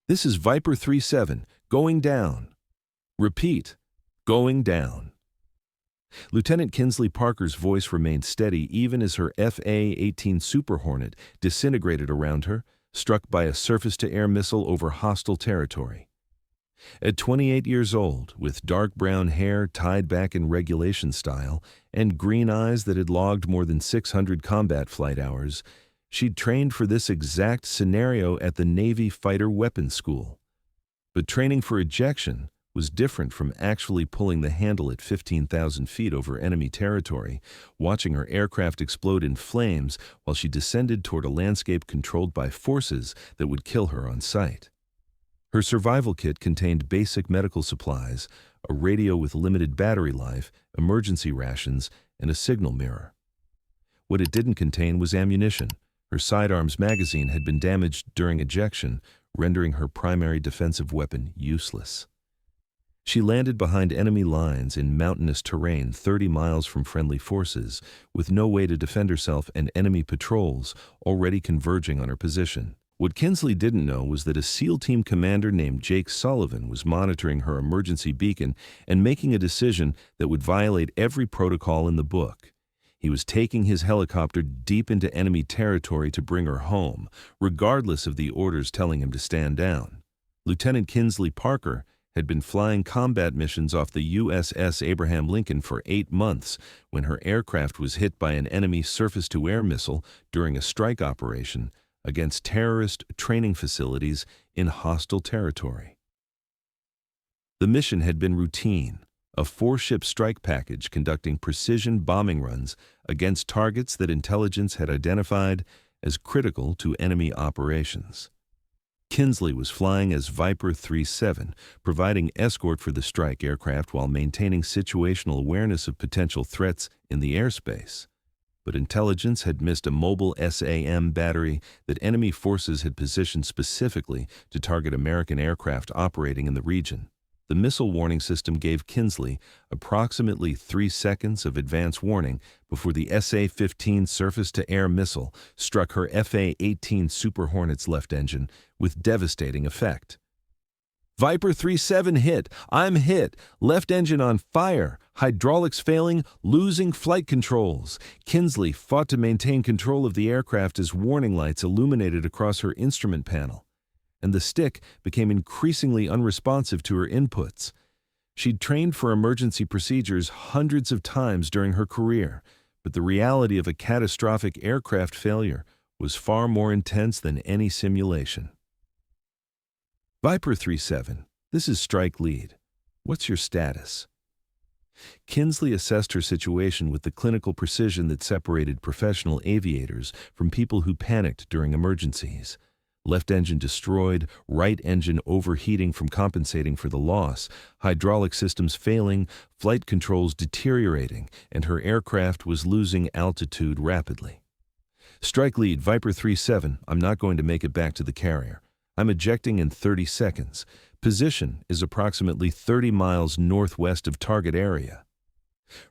This is Viper 37, going down. Repeat, going down. Lieutenant Kinsley Parker's voice remained steady even as her FA-18 Super Hornet disintegrated around her, struck by a surface-to-air missile over hostile territory. At 28 years old, with dark brown hair tied back in regulation style and green eyes that had logged more than 600 combat flight hours, she'd trained for this exact scenario at the Navy Fighter Weapons School. But training for ejection was different from actually pulling the handle at 15,000 feet over enemy territory, watching her aircraft explode in flames while she descended toward a landscape controlled by forces that would kill her on sight. Her survival kit contained basic medical supplies, a radio with limited battery life, emergency rations, and a signal mirror. What it didn't contain was ammunition. Her sidearms magazine had been damaged during ejection, rendering her primary defensive weapon useless. She landed behind enemy lines in mountainous terrain 30 miles from friendly forces, with no way to defend herself and enemy patrols already converging on her position. What Kinsley didn't know was that a SEAL team commander named Jake Sullivan was monitoring her emergency beacon and making a decision that would violate every protocol in the book. He was taking his helicopter deep into enemy territory to bring her home, regardless of the orders telling him to stand down. Lieutenant Kinsley Parker had been flying combat missions off the USS Abraham Lincoln for 8 months when her aircraft was hit by an enemy surface-to-air missile during a strike operation against terrorist training facilities in hostile territory. The mission had been routine, a 4-ship strike package conducting precision bombing runs against targets that intelligence had identified as critical to enemy operations. Kinsley was flying as Viper 37, providing escort for the strike aircraft while maintaining situational awareness of potential threats in the airspace. But intelligence had missed a mobile SAM battery that enemy forces had positioned specifically to target American aircraft operating in the region. The missile warning system gave Kinsley approximately 3 seconds of advance warning before the SA-15 surface-to-air missile struck her FA-18 Super Hornet's left engine with devastating effect. Viper 37 hit. I'm hit. Left engine on fire. Hydraulics failing. Losing flight controls. Kinsley fought to maintain control of the aircraft as warning lights illuminated across her instrument panel, and the stick became increasingly unresponsive to her inputs. She'd trained for emergency procedures hundreds of times during her career, but the reality of a catastrophic aircraft failure was far more intense than any simulation. Viper 37, this is Strike Lead. What's your status? Kinsley assessed her situation with the clinical precision that separated professional aviators from people who panicked during emergencies. Left engine destroyed, right engine overheating from compensating for the loss, hydraulic systems failing, flight controls deteriorating, and her aircraft was losing altitude rapidly. Strike Lead, Viper 37, I'm not going to make it back to the carrier. I'm ejecting in 30 seconds. Position is approximately 30 miles northwest of target area.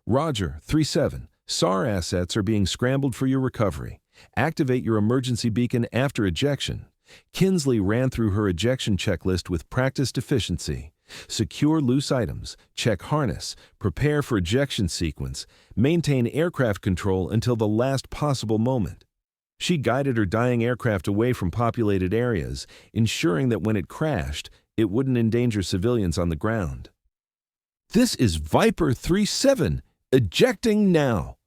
Roger, 37. SAR assets are being scrambled for your recovery. Activate your emergency beacon after ejection. Kinsley ran through her ejection checklist with practiced efficiency. Secure loose items, check harness, prepare for ejection sequence, maintain aircraft control until the last possible moment. She guided her dying aircraft away from populated areas, ensuring that when it crashed, it wouldn't endanger civilians on the ground. This is Viper 37, ejecting now.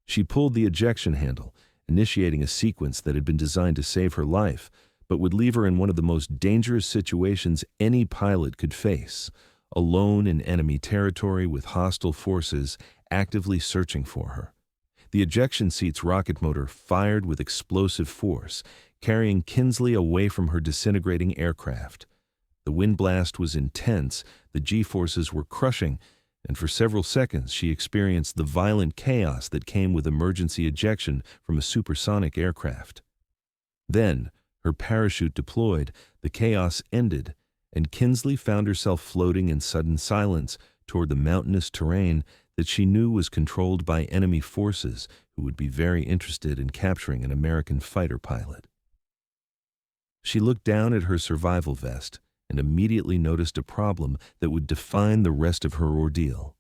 She pulled the ejection handle, initiating a sequence that had been designed to save her life, but would leave her in one of the most dangerous situations any pilot could face, alone in enemy territory with hostile forces actively searching for her. The ejection seat's rocket motor fired with explosive force, carrying Kinsley away from her disintegrating aircraft. The wind blast was intense, the G-forces were crushing, and for several seconds she experienced the violent chaos that came with emergency ejection from a supersonic aircraft. Then, her parachute deployed, the chaos ended, and Kinsley found herself floating in sudden silence toward the mountainous terrain that she knew was controlled by enemy forces who would be very interested in capturing an American fighter pilot. She looked down at her survival vest and immediately noticed a problem that would define the rest of her ordeal.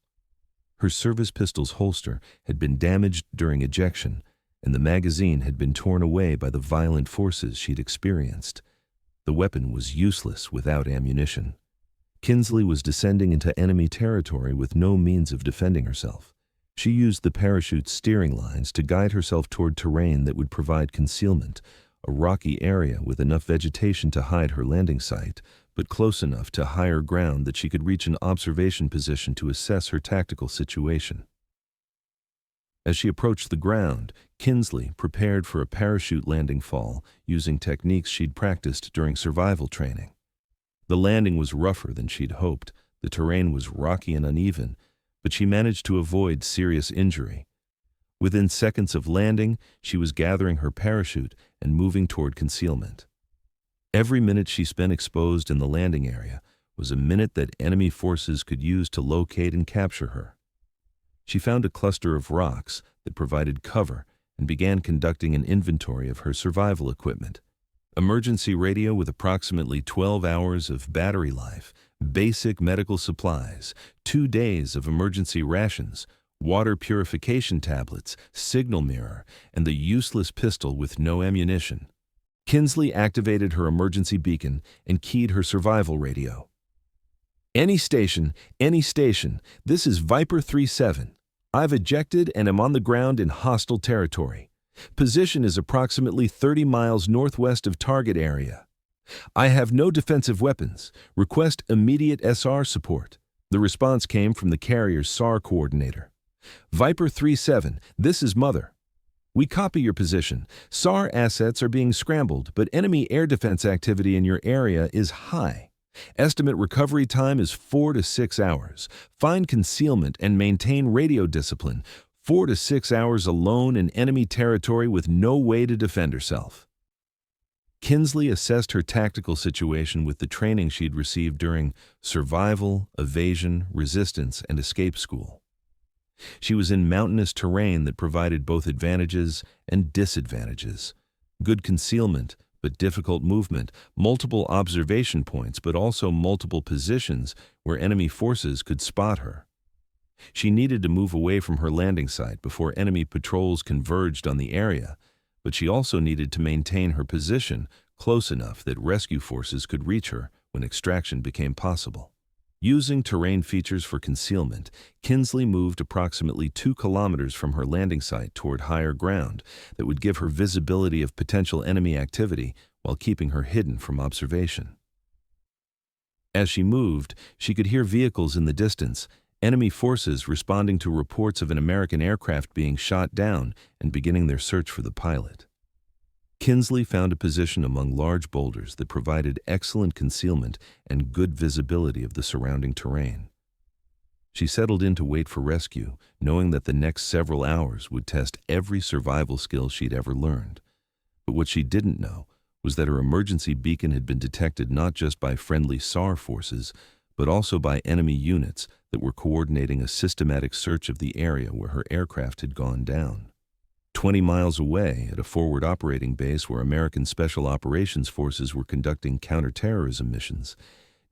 Her service pistol's holster had been damaged during ejection, and the magazine had been torn away by the violent forces she'd experienced. The weapon was useless without ammunition. Kinsley was descending into enemy territory with no means of defending herself. She used the parachute's steering lines to guide herself toward terrain that would provide concealment, a rocky area with enough vegetation to hide her landing site, but close enough to higher ground that she could reach an observation position to assess her tactical situation. As she approached the ground, Kinsley prepared for a parachute landing fall using techniques she'd practiced during survival training. The landing was rougher than she'd hoped. The terrain was rocky and uneven, but she managed to avoid serious injury. Within seconds of landing, she was gathering her parachute and moving toward concealment. Every minute she spent exposed in the landing area was a minute that enemy forces could use to locate and capture her. She found a cluster of rocks that provided cover and began conducting an inventory of her survival equipment. Emergency radio with approximately 12 hours of battery life, basic medical supplies, 2 days of emergency rations, water purification tablets, signal mirror, and the useless pistol with no ammunition. Kinsley activated her emergency beacon and keyed her survival radio. Any station, this is Viper 37. I've ejected and am on the ground in hostile territory. Position is approximately 30 miles northwest of target area. I have no defensive weapons. Request immediate SR support. The response came from the carrier's SAR coordinator. Viper 37, this is Mother. We copy your position. SAR assets are being scrambled, but enemy air defense activity in your area is high. Estimate recovery time is 4 to 6 hours. Find concealment and maintain radio discipline. 4 to 6 hours alone in enemy territory with no way to defend herself. Kinsley assessed her tactical situation with the training she'd received during survival, evasion, resistance, and escape school. She was in mountainous terrain that provided both advantages and disadvantages. Good concealment, but difficult movement, multiple observation points, but also multiple positions where enemy forces could spot her. She needed to move away from her landing site before enemy patrols converged on the area, but she also needed to maintain her position close enough that rescue forces could reach her when extraction became possible. Using terrain features for concealment, Kinsley moved approximately 2 kilometers from her landing site toward higher ground that would give her visibility of potential enemy activity while keeping her hidden from observation. As she moved, she could hear vehicles in the distance, enemy forces responding to reports of an American aircraft being shot down and beginning their search for the pilot. Kinsley found a position among large boulders that provided excellent concealment and good visibility of the surrounding terrain. She settled in to wait for rescue, knowing that the next several hours would test every survival skill she'd ever learned. But what she didn't know was that her emergency beacon had been detected not just by friendly SAR forces, but also by enemy units that were coordinating a systematic search of the area where her aircraft had gone down. 20 miles away, at a forward operating base where American Special Operations Forces were conducting counterterrorism missions,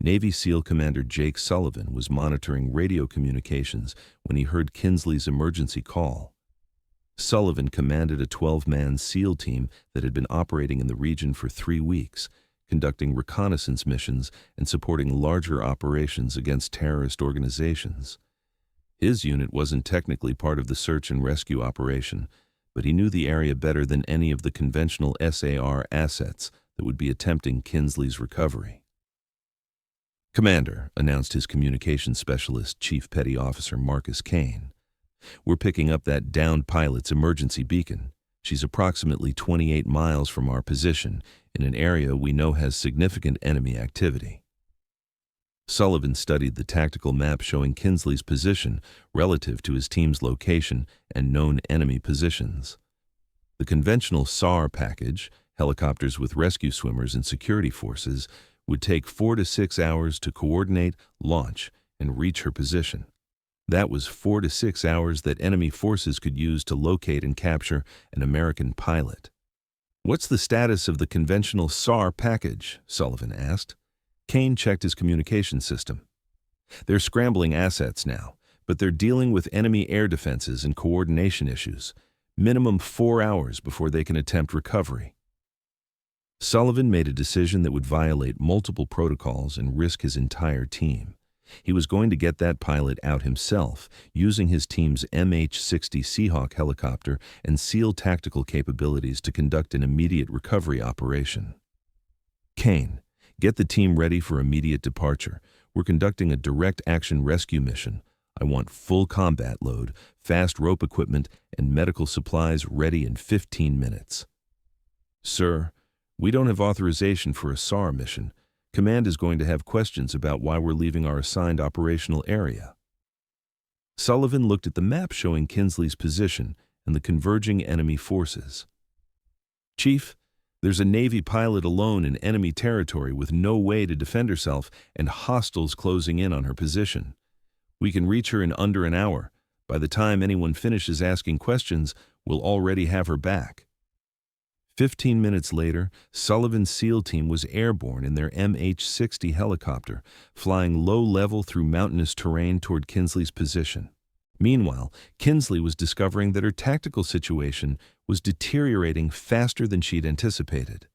Navy SEAL Commander Jake Sullivan was monitoring radio communications when he heard Kinsley's emergency call. Sullivan commanded a 12-man SEAL team that had been operating in the region for 3 weeks, conducting reconnaissance missions and supporting larger operations against terrorist organizations. His unit wasn't technically part of the search and rescue operation, but he knew the area better than any of the conventional SAR assets that would be attempting Kinsley's recovery. "Commander," announced his communications specialist, Chief Petty Officer Marcus Kane, "we're picking up that downed pilot's emergency beacon. She's approximately 28 miles from our position in an area we know has significant enemy activity." Sullivan studied the tactical map showing Kinsley's position relative to his team's location and known enemy positions. The conventional SAR package, helicopters with rescue swimmers and security forces, would take 4 to 6 hours to coordinate, launch, and reach her position. That was 4 to 6 hours that enemy forces could use to locate and capture an American pilot. "What's the status of the conventional SAR package?" Sullivan asked. Kane checked his communication system. "They're scrambling assets now, but they're dealing with enemy air defenses and coordination issues. Minimum 4 hours before they can attempt recovery." Sullivan made a decision that would violate multiple protocols and risk his entire team. He was going to get that pilot out himself, using his team's MH-60 Seahawk helicopter and SEAL tactical capabilities to conduct an immediate recovery operation. "Kane, get the team ready for immediate departure. We're conducting a direct action rescue mission. I want full combat load, fast rope equipment, and medical supplies ready in 15 minutes. "Sir, we don't have authorization for a SAR mission. Command is going to have questions about why we're leaving our assigned operational area." Sullivan looked at the map showing Kinsley's position and the converging enemy forces. "Chief, there's a Navy pilot alone in enemy territory with no way to defend herself and hostiles closing in on her position. We can reach her in under an hour. By the time anyone finishes asking questions, we'll already have her back." 15 minutes later, Sullivan's SEAL team was airborne in their MH-60 helicopter, flying low-level through mountainous terrain toward Kinsley's position. Meanwhile, Kinsley was discovering that her tactical situation was deteriorating faster than she'd anticipated.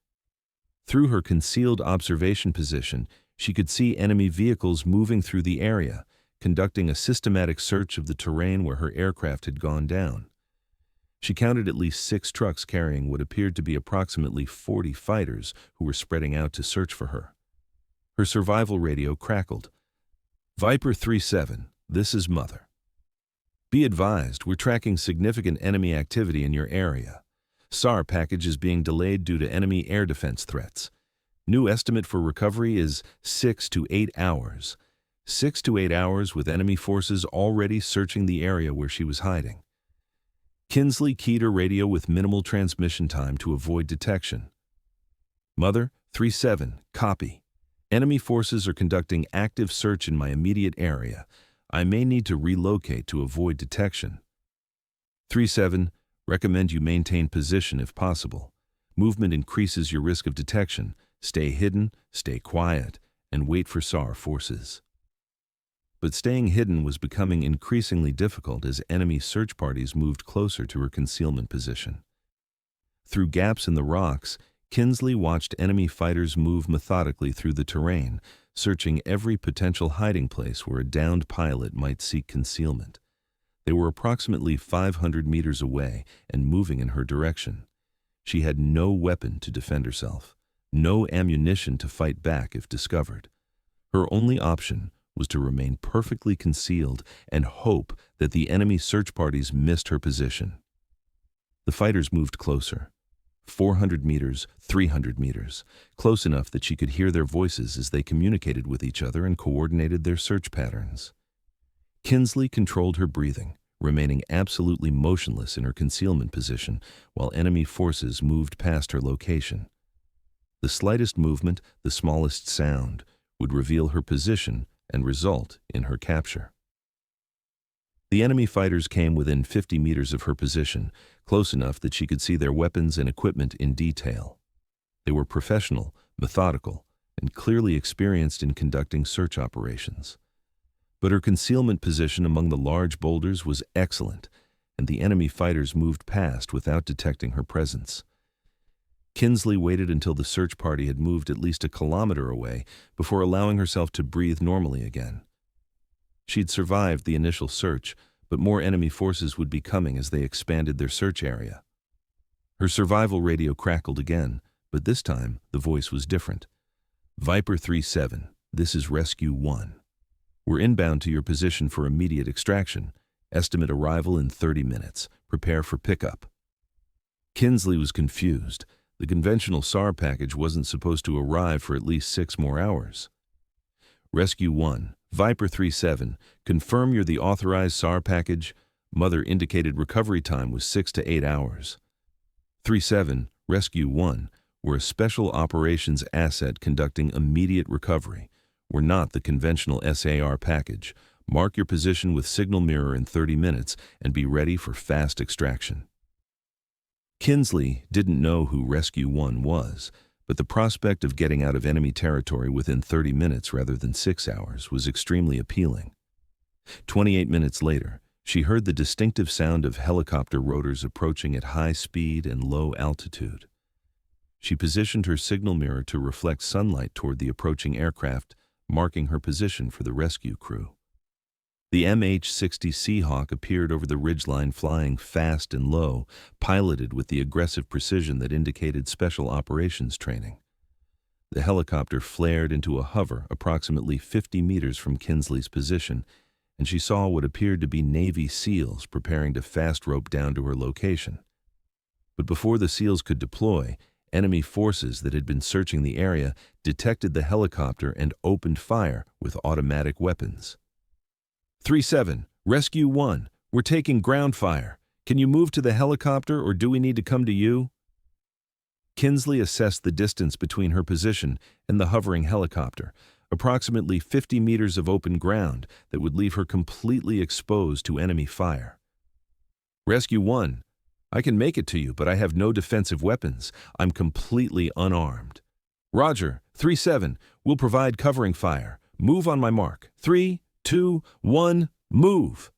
Through her concealed observation position, she could see enemy vehicles moving through the area, conducting a systematic search of the terrain where her aircraft had gone down. She counted at least 6 trucks carrying what appeared to be approximately 40 fighters who were spreading out to search for her. Her survival radio crackled. "Viper 3-7, this is Mother. Be advised, we're tracking significant enemy activity in your area. SAR package is being delayed due to enemy air defense threats. New estimate for recovery is 6 to 8 hours. 6 to 8 hours with enemy forces already searching the area where she was hiding." Kinsley keyed her radio with minimal transmission time to avoid detection. "Mother, 3-7, copy. Enemy forces are conducting active search in my immediate area. I may need to relocate to avoid detection. 3-7, recommend you maintain position if possible. Movement increases your risk of detection. Stay hidden, stay quiet, and wait for SAR forces." But staying hidden was becoming increasingly difficult as enemy search parties moved closer to her concealment position. Through gaps in the rocks, Kinsley watched enemy fighters move methodically through the terrain, searching every potential hiding place where a downed pilot might seek concealment. They were approximately 500 meters away and moving in her direction. She had no weapon to defend herself, no ammunition to fight back if discovered. Her only option was to remain perfectly concealed and hope that the enemy search parties missed her position. The fighters moved closer. 400 meters, 300 meters, close enough that she could hear their voices as they communicated with each other and coordinated their search patterns. Kinsley controlled her breathing, remaining absolutely motionless in her concealment position while enemy forces moved past her location. The slightest movement, the smallest sound, would reveal her position and result in her capture. The enemy fighters came within 50 meters of her position, close enough that she could see their weapons and equipment in detail. They were professional, methodical, and clearly experienced in conducting search operations. But her concealment position among the large boulders was excellent, and the enemy fighters moved past without detecting her presence. Kinsley waited until the search party had moved at least a kilometer away before allowing herself to breathe normally again. She'd survived the initial search, but more enemy forces would be coming as they expanded their search area. Her survival radio crackled again, but this time the voice was different. "Viper 3-7, this is Rescue 1. We're inbound to your position for immediate extraction. Estimate arrival in 30 minutes. Prepare for pickup." Kinsley was confused. The conventional SAR package wasn't supposed to arrive for at least 6 more hours. "Rescue 1, Viper 3-7, confirm you're the authorized SAR package. Mother indicated recovery time was 6 to 8 hours. 3-7, Rescue 1, we're a special operations asset conducting immediate recovery. We're not the conventional SAR package. Mark your position with signal mirror in 30 minutes and be ready for fast extraction." Kinsley didn't know who Rescue 1 was, but the prospect of getting out of enemy territory within 30 minutes rather than 6 hours was extremely appealing. 28 minutes later, she heard the distinctive sound of helicopter rotors approaching at high speed and low altitude. She positioned her signal mirror to reflect sunlight toward the approaching aircraft, marking her position for the rescue crew. The MH-60 Seahawk appeared over the ridgeline, flying fast and low, piloted with the aggressive precision that indicated special operations training. The helicopter flared into a hover approximately 50 meters from Kinsley's position, and she saw what appeared to be Navy SEALs preparing to fast rope down to her location. But before the SEALs could deploy, enemy forces that had been searching the area detected the helicopter and opened fire with automatic weapons. 3-7, Rescue 1, we're taking ground fire. Can you move to the helicopter, or do we need to come to you? Kinsley assessed the distance between her position and the hovering helicopter, approximately 50 meters of open ground that would leave her completely exposed to enemy fire. Rescue 1, I can make it to you, but I have no defensive weapons. I'm completely unarmed. Roger, 3-7, we'll provide covering fire. Move on my mark. 3, 2, 1, move!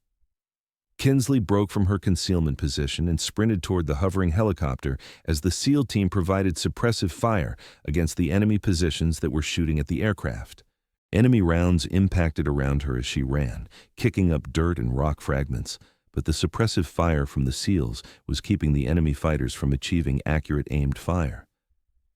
Kinsley broke from her concealment position and sprinted toward the hovering helicopter as the SEAL team provided suppressive fire against the enemy positions that were shooting at the aircraft. Enemy rounds impacted around her as she ran, kicking up dirt and rock fragments, but the suppressive fire from the SEALs was keeping the enemy fighters from achieving accurate aimed fire.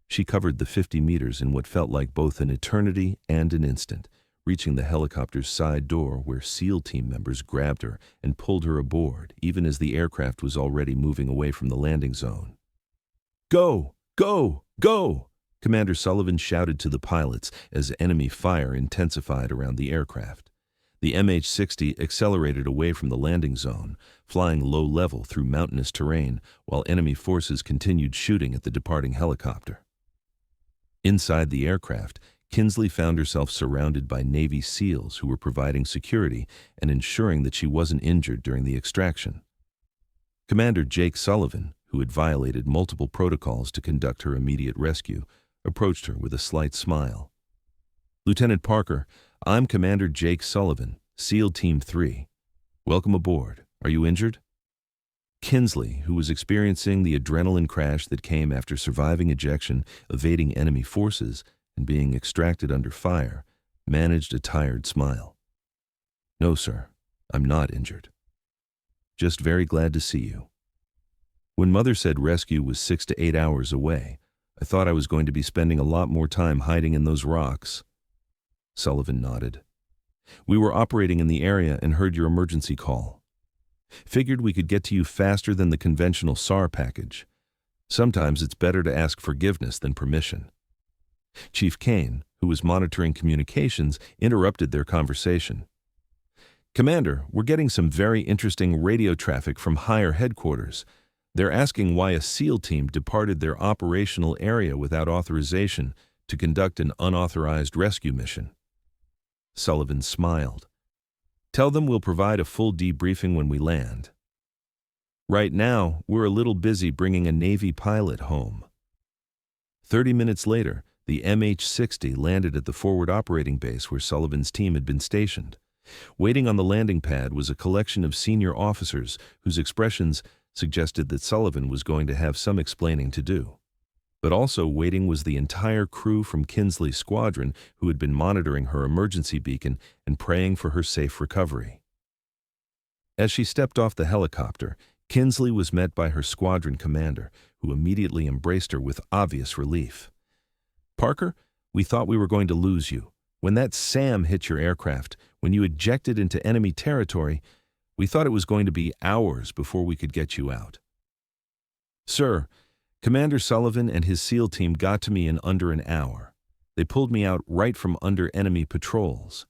She covered the 50 meters in what felt like both an eternity and an instant, reaching the helicopter's side door where SEAL team members grabbed her and pulled her aboard, even as the aircraft was already moving away from the landing zone. Go! Go! Go! Commander Sullivan shouted to the pilots as enemy fire intensified around the aircraft. The MH-60 accelerated away from the landing zone, flying low level through mountainous terrain while enemy forces continued shooting at the departing helicopter. Inside the aircraft, Kinsley found herself surrounded by Navy SEALs who were providing security and ensuring that she wasn't injured during the extraction. Commander Jake Sullivan, who had violated multiple protocols to conduct her immediate rescue, approached her with a slight smile. Lieutenant Parker, I'm Commander Jake Sullivan, SEAL Team 3. Welcome aboard. Are you injured? Kinsley, who was experiencing the adrenaline crash that came after surviving ejection, evading enemy forces, and being extracted under fire, managed a tired smile. No, sir, I'm not injured. Just very glad to see you. When Mother said rescue was 6 to 8 hours away, I thought I was going to be spending a lot more time hiding in those rocks. Sullivan nodded. We were operating in the area and heard your emergency call. Figured we could get to you faster than the conventional SAR package. Sometimes it's better to ask forgiveness than permission. Chief Kane, who was monitoring communications, interrupted their conversation. Commander, we're getting some very interesting radio traffic from higher headquarters. They're asking why a SEAL team departed their operational area without authorization to conduct an unauthorized rescue mission. Sullivan smiled. Tell them we'll provide a full debriefing when we land. Right now, we're a little busy bringing a Navy pilot home. 30 minutes later, the MH-60 landed at the forward operating base where Sullivan's team had been stationed. Waiting on the landing pad was a collection of senior officers whose expressions suggested that Sullivan was going to have some explaining to do. But also waiting was the entire crew from Kinsley's squadron who had been monitoring her emergency beacon and praying for her safe recovery. As she stepped off the helicopter, Kinsley was met by her squadron commander, who immediately embraced her with obvious relief. Parker, we thought we were going to lose you. When that SAM hit your aircraft, when you ejected into enemy territory, we thought it was going to be hours before we could get you out. Sir, Commander Sullivan and his SEAL team got to me in under an hour. They pulled me out right from under enemy patrols.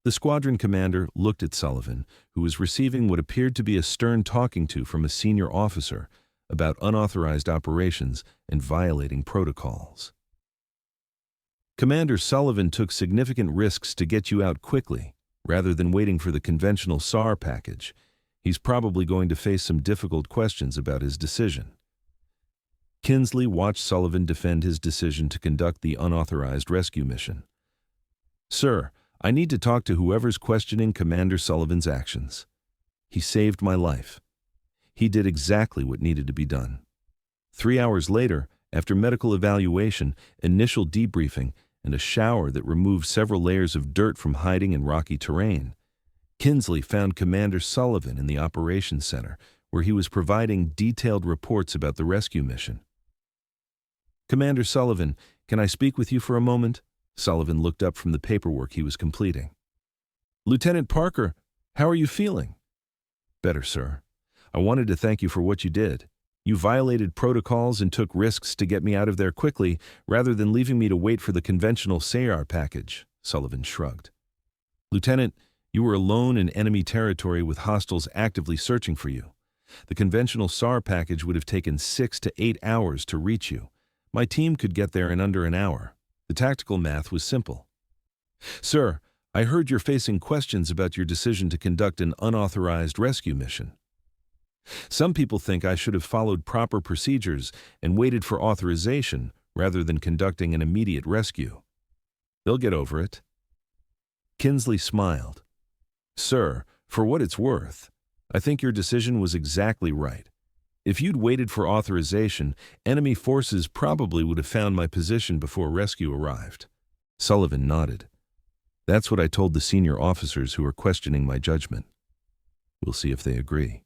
The squadron commander looked at Sullivan, who was receiving what appeared to be a stern talking to from a senior officer about unauthorized operations and violating protocols. Commander Sullivan took significant risks to get you out quickly, rather than waiting for the conventional SAR package. He's probably going to face some difficult questions about his decision. Kinsley watched Sullivan defend his decision to conduct the unauthorized rescue mission. "Sir, I need to talk to whoever's questioning Commander Sullivan's actions. He saved my life. He did exactly what needed to be done." 3 hours later, after medical evaluation, initial debriefing, and a shower that removed several layers of dirt from hiding in rocky terrain, Kinsley found Commander Sullivan in the operations center, where he was providing detailed reports about the rescue mission. "Commander Sullivan, can I speak with you for a moment?" Sullivan looked up from the paperwork he was completing. "Lieutenant Parker, how are you feeling?" "Better, sir. I wanted to thank you for what you did. You violated protocols and took risks to get me out of there quickly, rather than leaving me to wait for the conventional SAR package," Sullivan shrugged. "Lieutenant, you were alone in enemy territory with hostiles actively searching for you. The conventional SAR package would have taken 6 to 8 hours to reach you. My team could get there in under an hour. The tactical math was simple." "Sir, I heard you're facing questions about your decision to conduct an unauthorized rescue mission. Some people think I should have followed proper procedures and waited for authorization rather than conducting an immediate rescue. They'll get over it." Kinsley smiled. "Sir, for what it's worth, I think your decision was exactly right. If you'd waited for authorization, enemy forces probably would have found my position before rescue arrived." Sullivan nodded. "That's what I told the senior officers who are questioning my judgment. We'll see if they agree."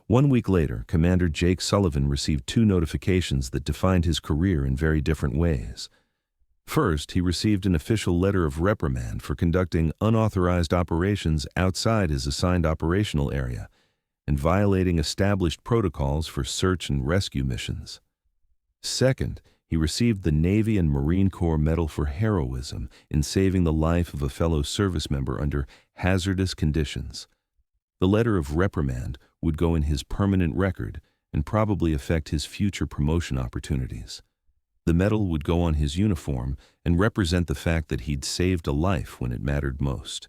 1 week later, Commander Jake Sullivan received 2 notifications that defined his career in very different ways. First, he received an official letter of reprimand for conducting unauthorized operations outside his assigned operational area and violating established protocols for search and rescue missions. Second, he received the Navy and Marine Corps Medal for heroism in saving the life of a fellow service member under hazardous conditions. The letter of reprimand would go in his permanent record and probably affect his future promotion opportunities. The medal would go on his uniform and represent the fact that he'd saved a life when it mattered most.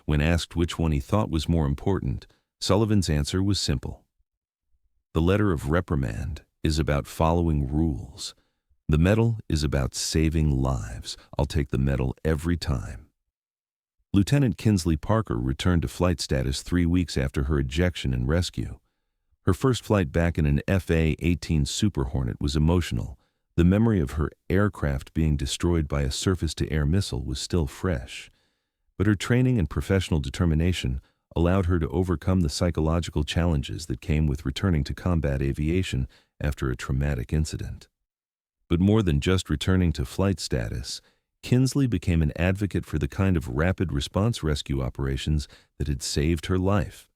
When asked which one he thought was more important, Sullivan's answer was simple. "The letter of reprimand is about following rules. The medal is about saving lives. I'll take the medal every time." Lieutenant Kinsley Parker returned to flight status 3 weeks after her ejection and rescue. Her first flight back in an FA-18 Super Hornet was emotional. The memory of her aircraft being destroyed by a surface-to-air missile was still fresh. But her training and professional determination allowed her to overcome the psychological challenges that came with returning to combat aviation after a traumatic incident. But more than just returning to flight status, Kinsley became an advocate for the kind of rapid response rescue operations that had saved her life.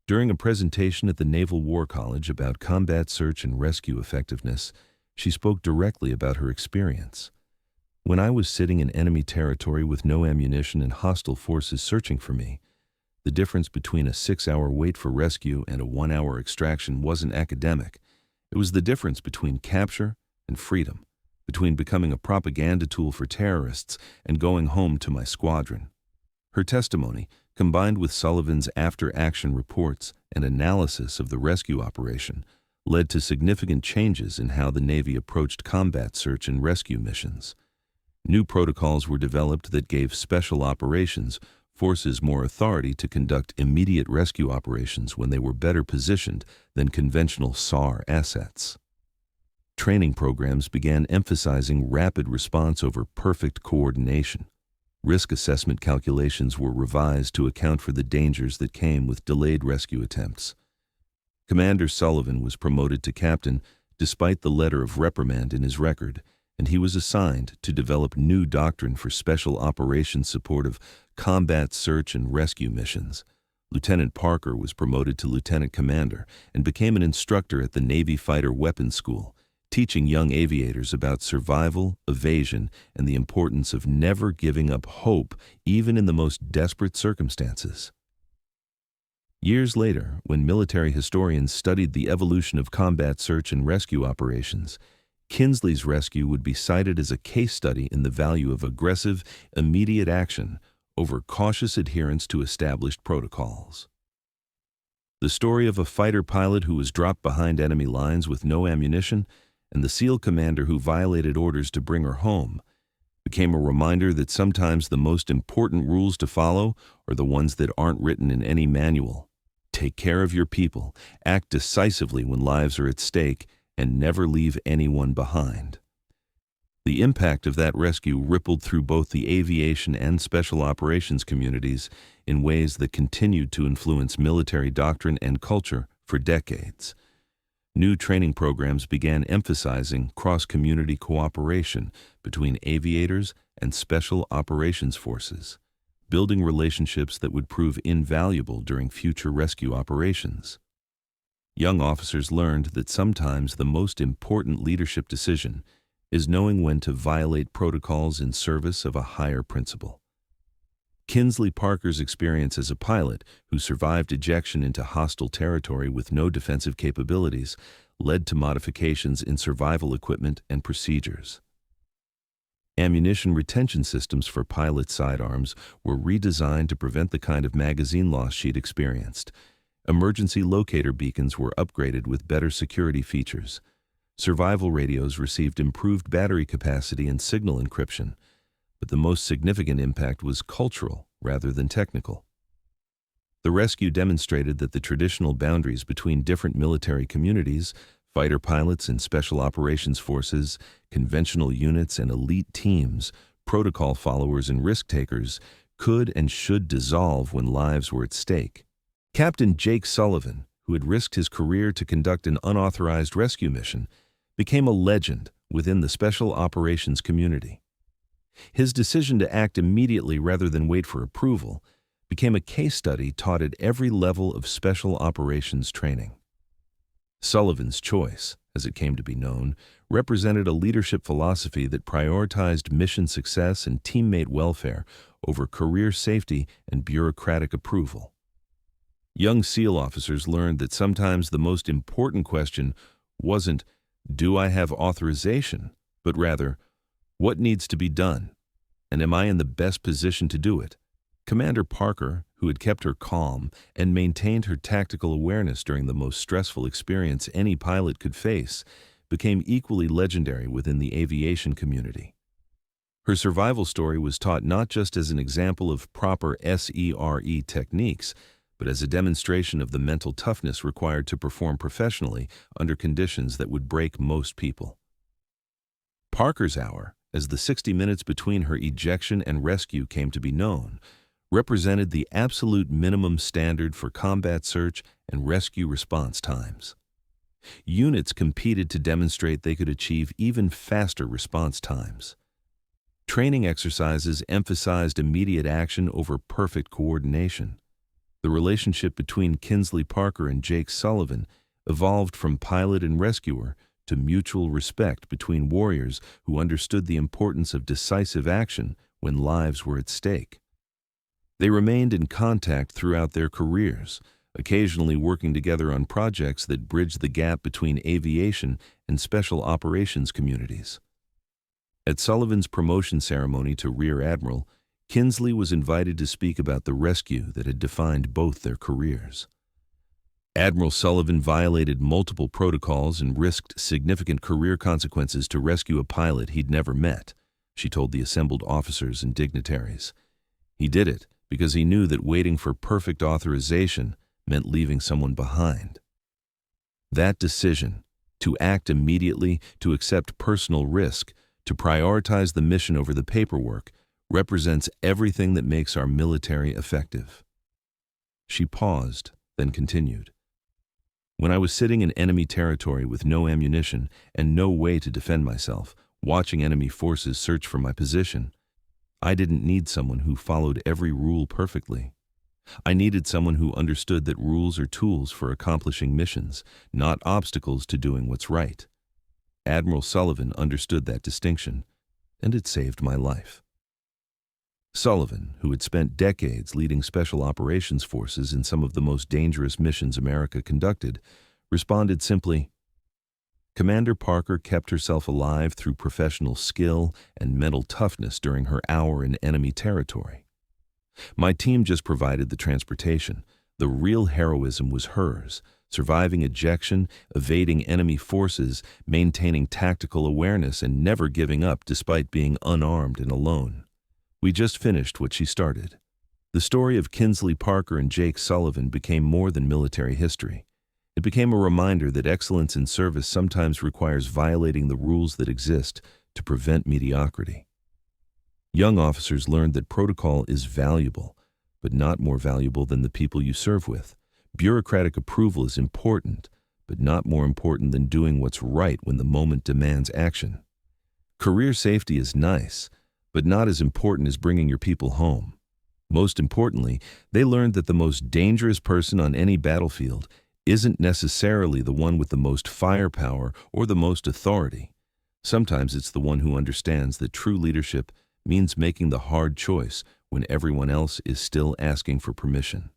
During a presentation at the Naval War College about combat search and rescue effectiveness, she spoke directly about her experience. "When I was sitting in enemy territory with no ammunition and hostile forces searching for me, the difference between a 6-hour wait for rescue and a 1-hour extraction wasn't academic. It was the difference between capture and freedom, between becoming a propaganda tool for terrorists and going home to my squadron." Her testimony, combined with Sullivan's after-action reports and analysis of the rescue operation, led to significant changes in how the Navy approached combat search and rescue missions. New protocols were developed that gave special operations forces more authority to conduct immediate rescue operations when they were better positioned than conventional SAR assets. Training programs began emphasizing rapid response over perfect coordination. Risk assessment calculations were revised to account for the dangers that came with delayed rescue attempts. Commander Sullivan was promoted to captain despite the letter of reprimand in his record, and he was assigned to develop new doctrine for special operations support of combat search and rescue missions. Lieutenant Parker was promoted to lieutenant commander and became an instructor at the Navy Fighter Weapons School, teaching young aviators about survival, evasion, and the importance of never giving up hope even in the most desperate circumstances. Years later, when military historians studied the evolution of combat search and rescue operations, Kinsley's rescue would be cited as a case study in the value of aggressive, immediate action over cautious adherence to established protocols. The story of a fighter pilot who was dropped behind enemy lines with no ammunition and the SEAL commander who violated orders to bring her home became a reminder that sometimes the most important rules to follow are the ones that aren't written in any manual. Take care of your people, act decisively when lives are at stake, and never leave anyone behind. The impact of that rescue rippled through both the aviation and special operations communities in ways that continued to influence military doctrine and culture for decades. New training programs began emphasizing cross-community cooperation between aviators and special operations forces, building relationships that would prove invaluable during future rescue operations. Young officers learned that sometimes the most important leadership decision is knowing when to violate protocols in service of a higher principle. Kinsley Parker's experience as a pilot who survived ejection into hostile territory with no defensive capabilities led to modifications in survival equipment and procedures. Ammunition retention systems for pilot sidearms were redesigned to prevent the kind of magazine loss she'd experienced. Emergency locator beacons were upgraded with better security features. Survival radios received improved battery capacity and signal encryption, but the most significant impact was cultural rather than technical. The rescue demonstrated that the traditional boundaries between different military communities, fighter pilots and special operations forces, conventional units and elite teams, protocol followers and risk-takers, could and should dissolve when lives were at stake. Captain Jake Sullivan, who had risked his career to conduct an unauthorized rescue mission, became a legend within the special operations community. His decision to act immediately rather than wait for approval became a case study taught at every level of special operations training. Sullivan's choice, as it came to be known, represented a leadership philosophy that prioritized mission success and teammate welfare over career safety and bureaucratic approval. Young SEAL officers learned that sometimes the most important question wasn't, "Do I have authorization?" but rather, "What needs to be done? And am I in the best position to do it?" Commander Parker, who had kept her calm and maintained her tactical awareness during the most stressful experience any pilot could face, became equally legendary within the aviation community. Her survival story was taught not just as an example of proper SERE techniques, but as a demonstration of the mental toughness required to perform professionally under conditions that would break most people. Parker's hour, as the 60 minutes between her ejection and rescue came to be known, represented the absolute minimum standard for combat search and rescue response times. Units competed to demonstrate they could achieve even faster response times. Training exercises emphasized immediate action over perfect coordination. The relationship between Kinsley Parker and Jake Sullivan evolved from pilot and rescuer to mutual respect between warriors who understood the importance of decisive action when lives were at stake. They remained in contact throughout their careers, occasionally working together on projects that bridged the gap between aviation and special operations communities. At Sullivan's promotion ceremony to Rear Admiral, Kinsley was invited to speak about the rescue that had defined both their careers. Admiral Sullivan violated multiple protocols and risked significant career consequences to rescue a pilot he'd never met, she told the assembled officers and dignitaries. He did it because he knew that waiting for perfect authorization meant leaving someone behind. That decision, to act immediately, to accept personal risk, to prioritize the mission over the paperwork, represents everything that makes our military effective. She paused, then continued. When I was sitting in enemy territory with no ammunition and no way to defend myself, watching enemy forces search for my position, I didn't need someone who followed every rule perfectly. I needed someone who understood that rules are tools for accomplishing missions, not obstacles to doing what's right. Admiral Sullivan understood that distinction, and it saved my life. Sullivan, who had spent decades leading special operations forces in some of the most dangerous missions America conducted, responded simply, "Commander Parker kept herself alive through professional skill and mental toughness during her hour in enemy territory. My team just provided the transportation, The real heroism was hers, surviving ejection, evading enemy forces, maintaining tactical awareness, and never giving up despite being unarmed and alone. We just finished what she started. The story of Kinsley Parker and Jake Sullivan became more than military history. It became a reminder that excellence in service sometimes requires violating the rules that exist to prevent mediocrity. Young officers learned that protocol is valuable, but not more valuable than the people you serve with. Bureaucratic approval is important, but not more important than doing what's right when the moment demands action. Career safety is nice, but not as important as bringing your people home. Most importantly, they learned that the most dangerous person on any battlefield isn't necessarily the one with the most firepower or the most authority. Sometimes it's the one who understands that true leadership means making the hard choice when everyone else is still asking for permission.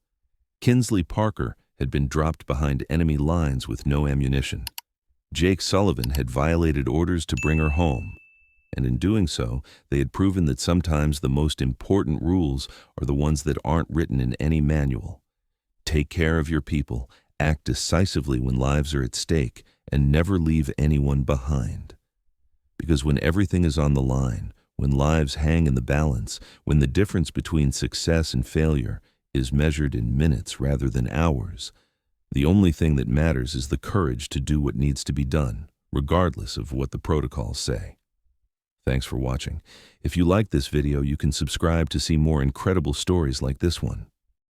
Kinsley Parker had been dropped behind enemy lines with no ammunition. Jake Sullivan had violated orders to bring her home, and in doing so, they had proven that sometimes the most important rules are the ones that aren't written in any manual. Take care of your people, act decisively when lives are at stake, and never leave anyone behind. Because when everything is on the line, when lives hang in the balance, when the difference between success and failure is measured in minutes rather than hours, the only thing that matters is the courage to do what needs to be done, regardless of what the protocols say. Thanks for watching. If you like this video, you can subscribe to see more incredible stories like this one.